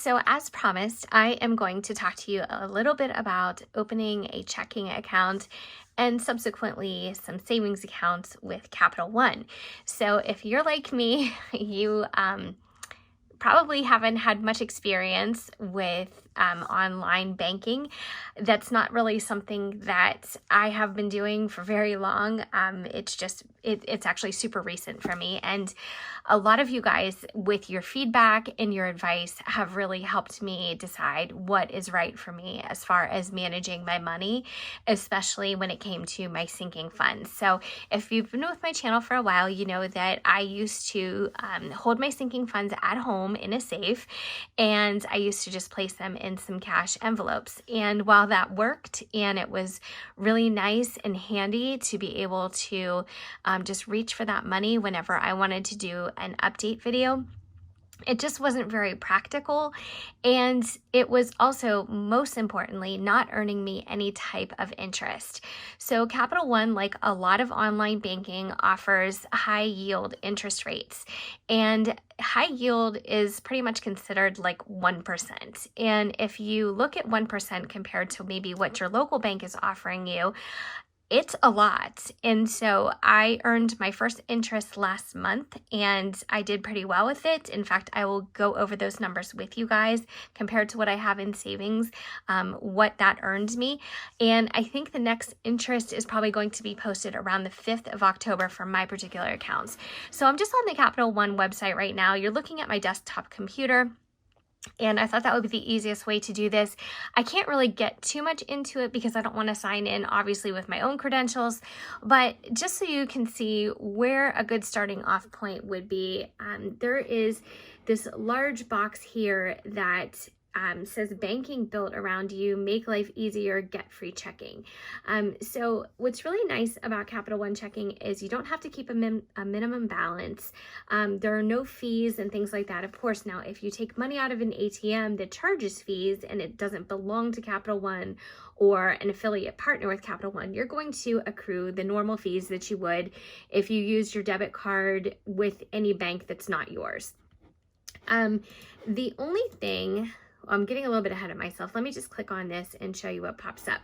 So as promised, I am going to talk to you a little bit about opening a checking account and subsequently some savings accounts with Capital One. So if you're like me, you probably haven't had much experience with online banking. That's not really something that I have been doing for very long. It's actually super recent for me. And a lot of you guys, with your feedback and your advice, have really helped me decide what is right for me as far as managing my money, especially when it came to my sinking funds. So if you've been with my channel for a while, you know that I used to hold my sinking funds at home in a safe, and I used to just place them in some cash envelopes. And while that worked and it was really nice and handy to be able to just reach for that money whenever I wanted to do an update video, it just wasn't very practical, and it was also, most importantly, not earning me any type of interest. So Capital One, like a lot of online banking, offers high yield interest rates, and high yield is pretty much considered like 1%. And if you look at 1% compared to maybe what your local bank is offering you, it's a lot. And so I earned my first interest last month and I did pretty well with it. In fact, I will go over those numbers with you guys compared to what I have in savings, what that earned me. And I think the next interest is probably going to be posted around the 5th of October for my particular accounts. So I'm just on the Capital One website right now. You're looking at my desktop computer. And I thought that would be the easiest way to do this. I can't really get too much into it because I don't want to sign in, obviously, with my own credentials. But just so you can see where a good starting off point would be, there is this large box here that says banking built around you, make life easier, get free checking. So what's really nice about Capital One checking is you don't have to keep a minimum balance. There are no fees and things like that. Of course, now if you take money out of an ATM that charges fees and it doesn't belong to Capital One or an affiliate partner with Capital One, you're going to accrue the normal fees that you would if you used your debit card with any bank that's not yours. The only thing, I'm getting a little bit ahead of myself. Let me just click on this and show you what pops up.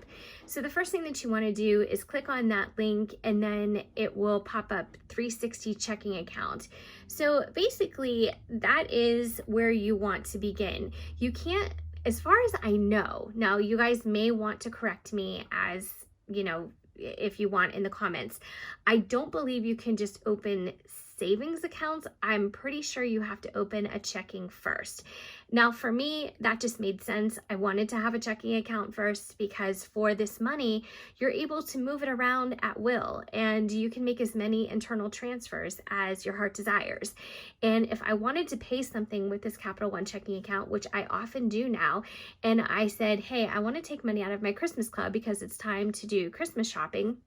So the first thing that you want to do is click on that link, and then it will pop up 360 checking account. So basically that is where you want to begin. You can't, as far as I know, now you guys may want to correct me as, you know, if you want in the comments. I don't believe you can just open savings accounts. I'm pretty sure you have to open a checking first. Now for me, that just made sense. I wanted to have a checking account first because for this money, you're able to move it around at will and you can make as many internal transfers as your heart desires. And if I wanted to pay something with this Capital One checking account, which I often do now, and I said, hey, I want to take money out of my Christmas club because it's time to do Christmas shopping,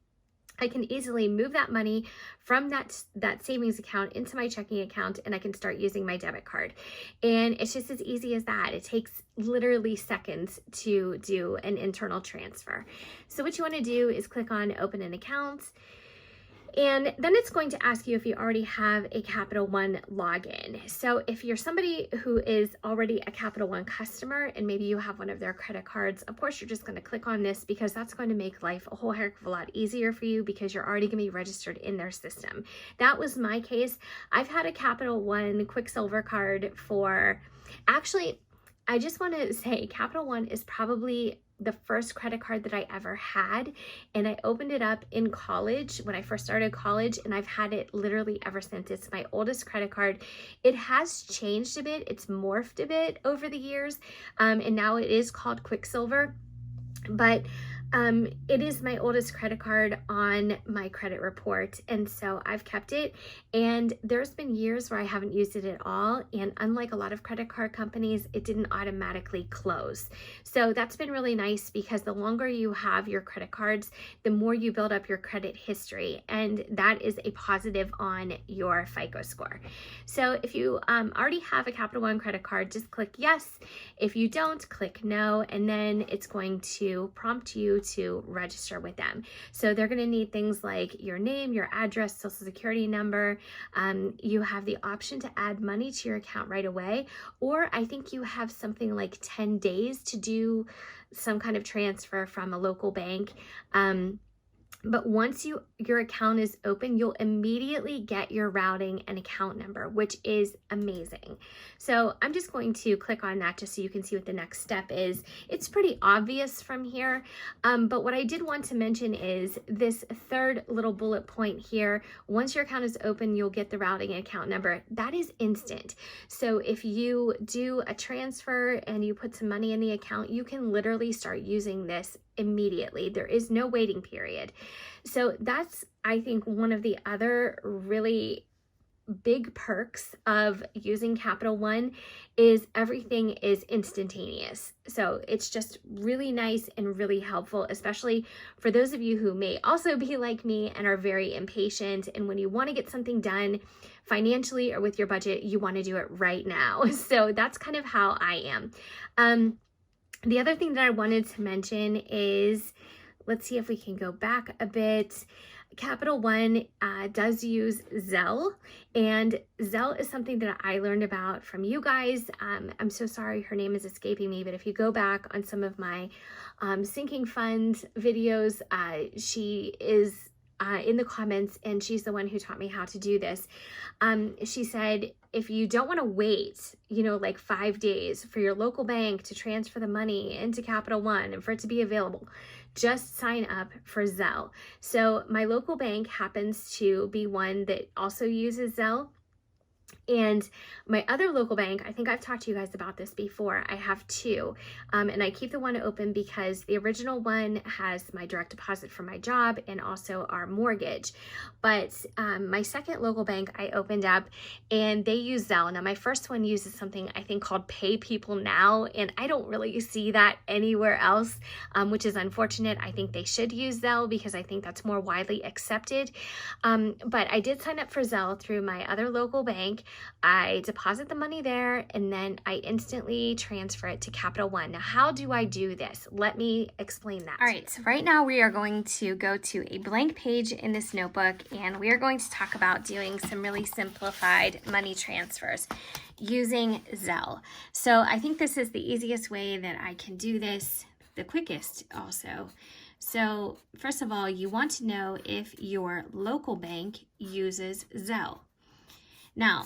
I can easily move that money from that savings account into my checking account, and I can start using my debit card. And it's just as easy as that. It takes literally seconds to do an internal transfer. So what you want to do is click on open an account. And then it's going to ask you if you already have a Capital One login. So if you're somebody who is already a Capital One customer and maybe you have one of their credit cards, of course you're just going to click on this because that's going to make life a whole heck of a lot easier for you because you're already going to be registered in their system. That was my case. I've had a Capital One Quicksilver card for, actually, I just want to say Capital One is probably the first credit card that I ever had, and I opened it up in college when I first started college, and I've had it literally ever since. It's my oldest credit card. It has changed a bit, it's morphed a bit over the years, and now it is called Quicksilver, but it is my oldest credit card on my credit report, and so I've kept it. And there's been years where I haven't used it at all, and unlike a lot of credit card companies, it didn't automatically close. So that's been really nice because the longer you have your credit cards, the more you build up your credit history, and that is a positive on your FICO score. So if you already have a Capital One credit card, just click yes. If you don't, click no, and then it's going to prompt you to register with them. So they're going to need things like your name, your address, social security number. You have the option to add money to your account right away, or I think you have something like 10 days to do some kind of transfer from a local bank. But once your account is open, you'll immediately get your routing and account number, which is amazing. So I'm just going to click on that just so you can see what the next step is. It's pretty obvious from here, but what I did want to mention is this third little bullet point here. Once your account is open, you'll get the routing and account number. That is instant. So if you do a transfer and you put some money in the account, you can literally start using this immediately. There is no waiting period. So that's, I think, one of the other really big perks of using Capital One is everything is instantaneous. So it's just really nice and really helpful, especially for those of you who may also be like me and are very impatient. And when you want to get something done financially or with your budget, you want to do it right now. So that's kind of how I am. The other thing that I wanted to mention is, let's see if we can go back a bit. Capital One does use Zelle, and Zelle is something that I learned about from you guys. I'm so sorry her name is escaping me, but if you go back on some of my sinking fund videos, she is in the comments, and she's the one who taught me how to do this. She said, if you don't want to wait, like 5 days for your local bank to transfer the money into Capital One and for it to be available, just sign up for Zelle. So my local bank happens to be one that also uses Zelle. And my other local bank, I think I've talked to you guys about this before. I have two, and I keep the one open because the original one has my direct deposit for my job and also our mortgage. But my second local bank I opened up, and they use Zelle. Now my first one uses something I think called Pay People Now, and I don't really see that anywhere else, which is unfortunate. I think they should use Zelle because I think that's more widely accepted. But I did sign up for Zelle through my other local bank. I deposit the money there, and then I instantly transfer it to Capital One. Now, how do I do this? Let me explain that. All right, so right now we are going to go to a blank page in this notebook, and we are going to talk about doing some really simplified money transfers using Zelle. So I think this is the easiest way that I can do this, the quickest also. So first of all, you want to know if your local bank uses Zelle. Now,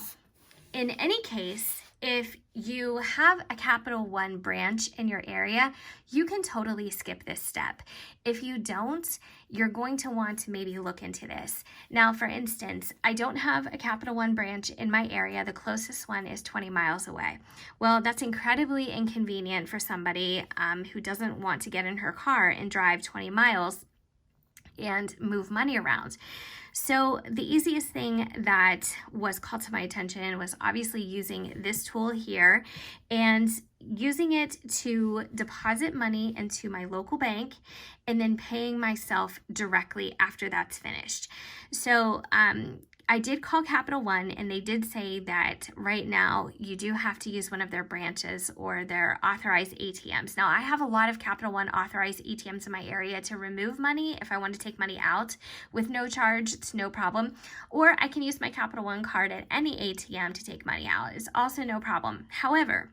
in any case, if you have a Capital One branch in your area, you can totally skip this step. If you don't, you're going to want to maybe look into this. Now, for instance, I don't have a Capital One branch in my area. The closest one is 20 miles away. Well, that's incredibly inconvenient for somebody who doesn't want to get in her car and drive 20 miles and move money around. So the easiest thing that was called to my attention was obviously using this tool here and using it to deposit money into my local bank and then paying myself directly after that's finished. So I did call Capital One, and they did say that right now you do have to use one of their branches or their authorized ATMs. Now, I have a lot of Capital One authorized ATMs in my area to remove money if I want to take money out with no charge. It's no problem. Or I can use my Capital One card at any ATM to take money out. It's also no problem. However,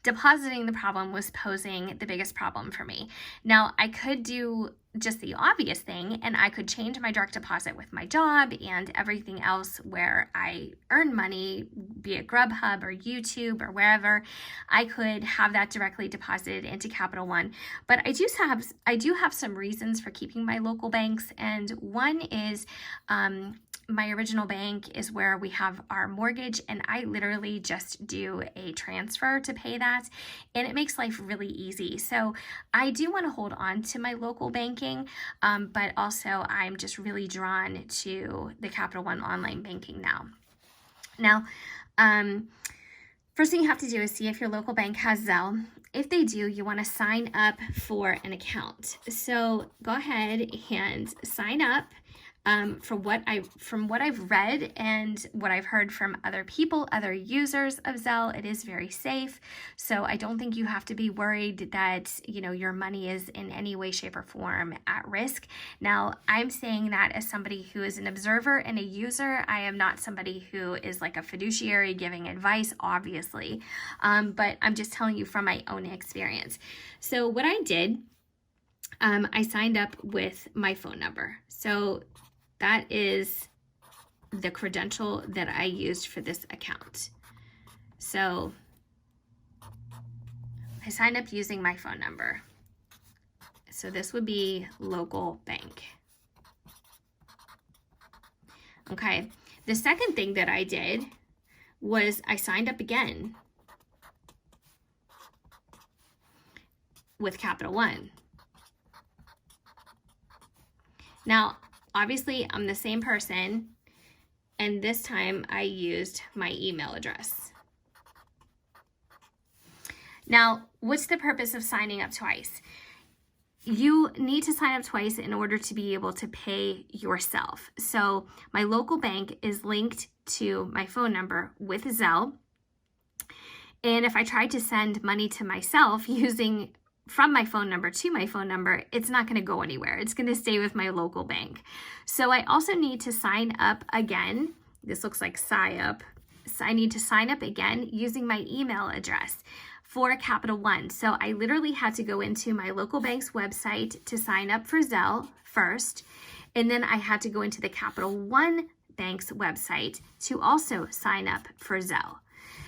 depositing the problem was posing the biggest problem for me. Now, I could do just the obvious thing, and I could change my direct deposit with my job and everything else where I earn money, be it Grubhub or YouTube or wherever. I could have that directly deposited into Capital One. But I do have some reasons for keeping my local banks, and one is my original bank is where we have our mortgage, and I literally just do a transfer to pay that, and it makes life really easy. So I do want to hold on to my local banking, but also I'm just really drawn to the Capital One online banking now. Now, first thing you have to do is see if your local bank has Zelle. If they do, you want to sign up for an account. So go ahead and sign up. from what I've read and what I've heard from other people, other users of Zelle, it is very safe. So I don't think you have to be worried that, you know, your money is in any way, shape, or form at risk. Now, I'm saying that as somebody who is an observer and a user. I am not somebody who is like a fiduciary giving advice, obviously, but I'm just telling you from my own experience. So what I did, I signed up with my phone number. So that is the credential that I used for this account. So I signed up using my phone number. So this would be local bank. Okay. The second thing that I did was I signed up again with Capital One. Now, obviously, I'm the same person, and this time I used my email address. Now, what's the purpose of signing up twice? You need to sign up twice in order to be able to pay yourself. So my local bank is linked to my phone number with Zelle. And if I tried to send money to myself using from my phone number to my phone number, it's not going to go anywhere. It's going to stay with my local bank. So I also need to sign up again. This looks like sign up. So I need to sign up again using my email address for Capital One. So I literally had to go into my local bank's website to sign up for Zelle first. And then I had to go into the Capital One bank's website to also sign up for Zelle.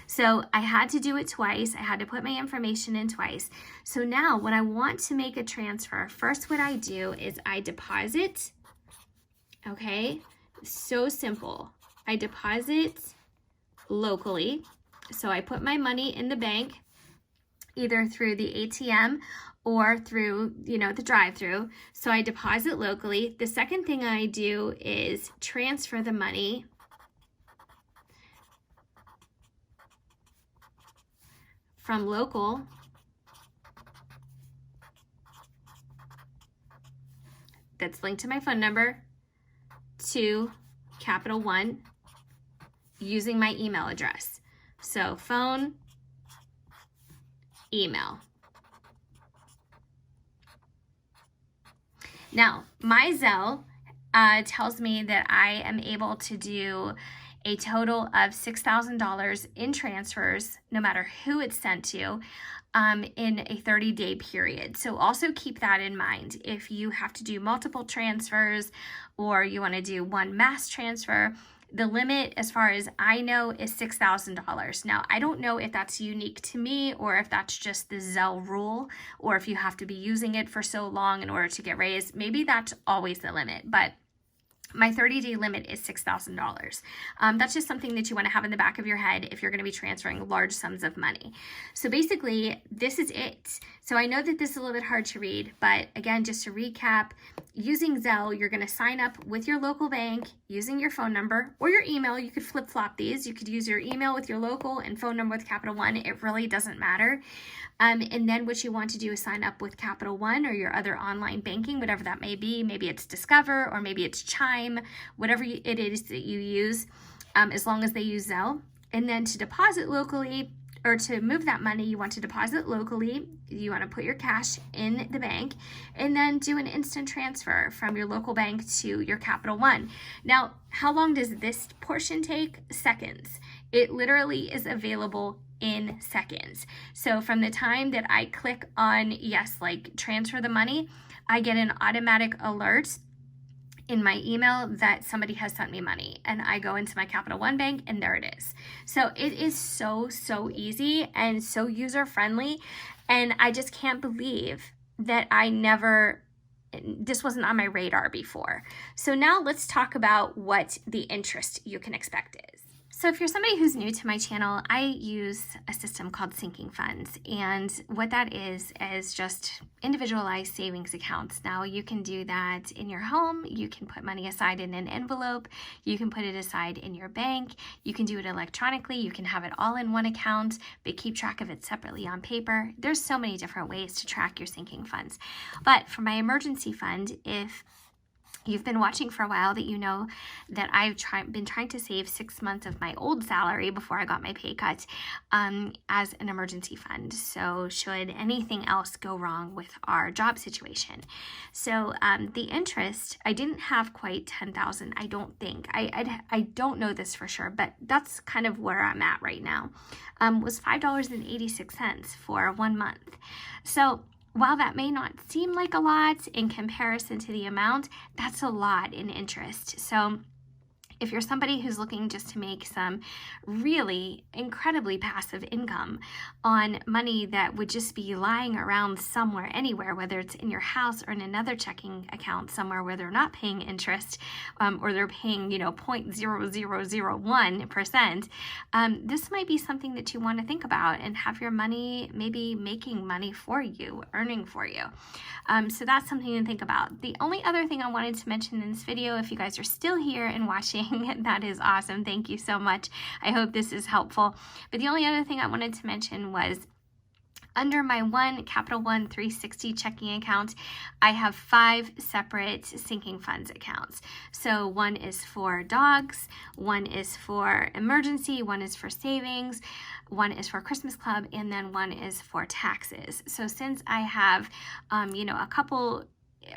So I had to do it twice. I had to put my information in twice. So now when I want to make a transfer, first what I do is I deposit. Okay, so simple. I deposit locally. So I put my money in the bank, either through the ATM or through, you know, the drive-through. So I deposit locally. The second thing I do is transfer the money from local that's linked to my phone number to Capital One using my email address. So phone, email. Now, my Zelle tells me that I am able to do a total of $6,000 in transfers, no matter who it's sent to, in a 30-day period. So also keep that in mind. If you have to do multiple transfers or you want to do one mass transfer, the limit, as far as I know, is $6,000. Now, I don't know if that's unique to me or if that's just the Zelle rule, or if you have to be using it for so long in order to get raised. Maybe that's always the limit, but my 30-day limit is $6,000. That's just something that you want to have in the back of your head if you're going to be transferring large sums of money. So basically, this is it. So I know that this is a little bit hard to read, but again, just to recap, using Zelle, you're going to sign up with your local bank using your phone number or your email. You could flip-flop these. You could use your email with your local and phone number with Capital One. It really doesn't matter. And then what you want to do is sign up with Capital One or your other online banking, whatever that may be. Maybe it's Discover or maybe it's Chime, whatever it is that you use, as long as they use Zelle. And then to deposit locally, or to move that money, you want to deposit locally. You want to put your cash in the bank and then do an instant transfer from your local bank to your Capital One. Now, how long does this portion take? Seconds. It literally is available in seconds. So from the time that I click on yes, like transfer the money, I get an automatic alert in my email that somebody has sent me money, and I go into my Capital One bank and there it is. So it is so easy and so user friendly, and I just can't believe that this wasn't on my radar before. So now let's talk about what the interest you can expect is. So if you're somebody who's new to my channel, I use a system called sinking funds, and what that is just individualized savings accounts. Now you can do that in your home, you can put money aside in an envelope, you can put it aside in your bank, you can do it electronically, you can have it all in one account, but keep track of it separately on paper. There's so many different ways to track your sinking funds. But for my emergency fund, if you've been watching for a while, that you know that I've been trying to save 6 months of my old salary before I got my pay cut as an emergency fund. So should anything else go wrong with our job situation. So the interest, I didn't have quite 10,000, I don't think. I don't know this for sure, but that's kind of where I'm at right now, was $5.86 for 1 month. So while that may not seem like a lot in comparison to the amount, that's a lot in interest. So if you're somebody who's looking just to make some really incredibly passive income on money that would just be lying around somewhere, anywhere, whether it's in your house or in another checking account somewhere where they're not paying interest, or they're paying, 0.0001%, this might be something that you want to think about and have your money maybe making money for you, earning for you. So that's something to think about. The only other thing I wanted to mention in this video, if you guys are still here and watching, that is awesome. Thank you so much. I hope this is helpful. But the only other thing I wanted to mention was under my Capital One 360 checking account, I have 5 separate sinking funds accounts. So one is for dogs, one is for emergency, one is for savings, one is for Christmas Club, and then one is for taxes. So since I have, a couple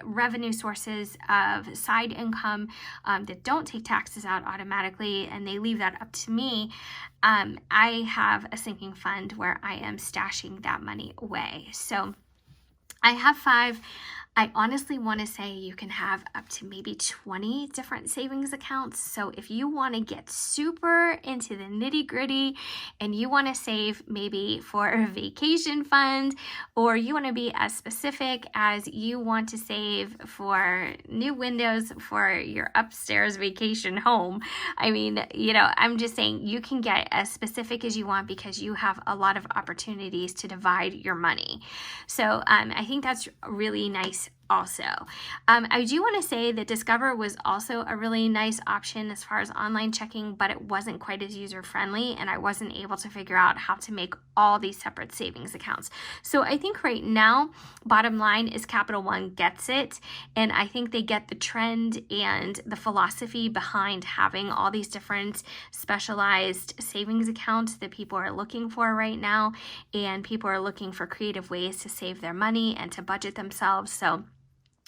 revenue sources of side income that don't take taxes out automatically, and they leave that up to me, I have a sinking fund where I am stashing that money away. So I have 5. I honestly want to say you can have up to maybe 20 different savings accounts. So if you want to get super into the nitty gritty and you want to save maybe for a vacation fund, or you want to be as specific as you want to save for new windows for your upstairs vacation home, I'm just saying you can get as specific as you want because you have a lot of opportunities to divide your money. So I think that's really nice. Also, I do want to say that Discover was also a really nice option as far as online checking, but it wasn't quite as user-friendly, and I wasn't able to figure out how to make all these separate savings accounts. So I think right now, bottom line is Capital One gets it, and I think they get the trend and the philosophy behind having all these different specialized savings accounts that people are looking for right now, and people are looking for creative ways to save their money and to budget themselves. So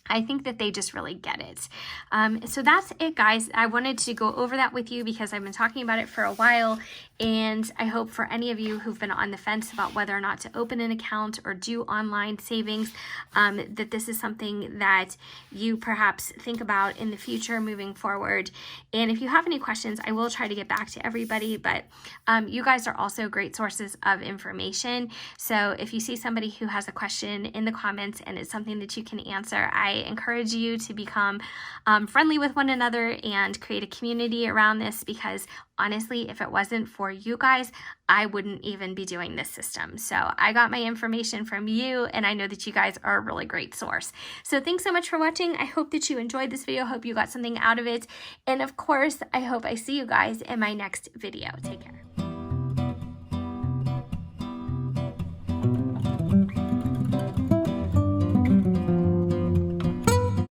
I think that they just really get it. So that's it, guys. I wanted to go over that with you because I've been talking about it for a while, and I hope for any of you who've been on the fence about whether or not to open an account or do online savings, that this is something that you perhaps think about in the future moving forward. And if you have any questions, I will try to get back to everybody, but you guys are also great sources of information. So if you see somebody who has a question in the comments and it's something that you can answer, I encourage you to become friendly with one another and create a community around this, because honestly, if it wasn't for you guys, I wouldn't even be doing this system. So I got my information from you, and I know that you guys are a really great source. So thanks so much for watching. I hope that you enjoyed this video. Hope you got something out of it. And of course, I hope I see you guys in my next video. Take care.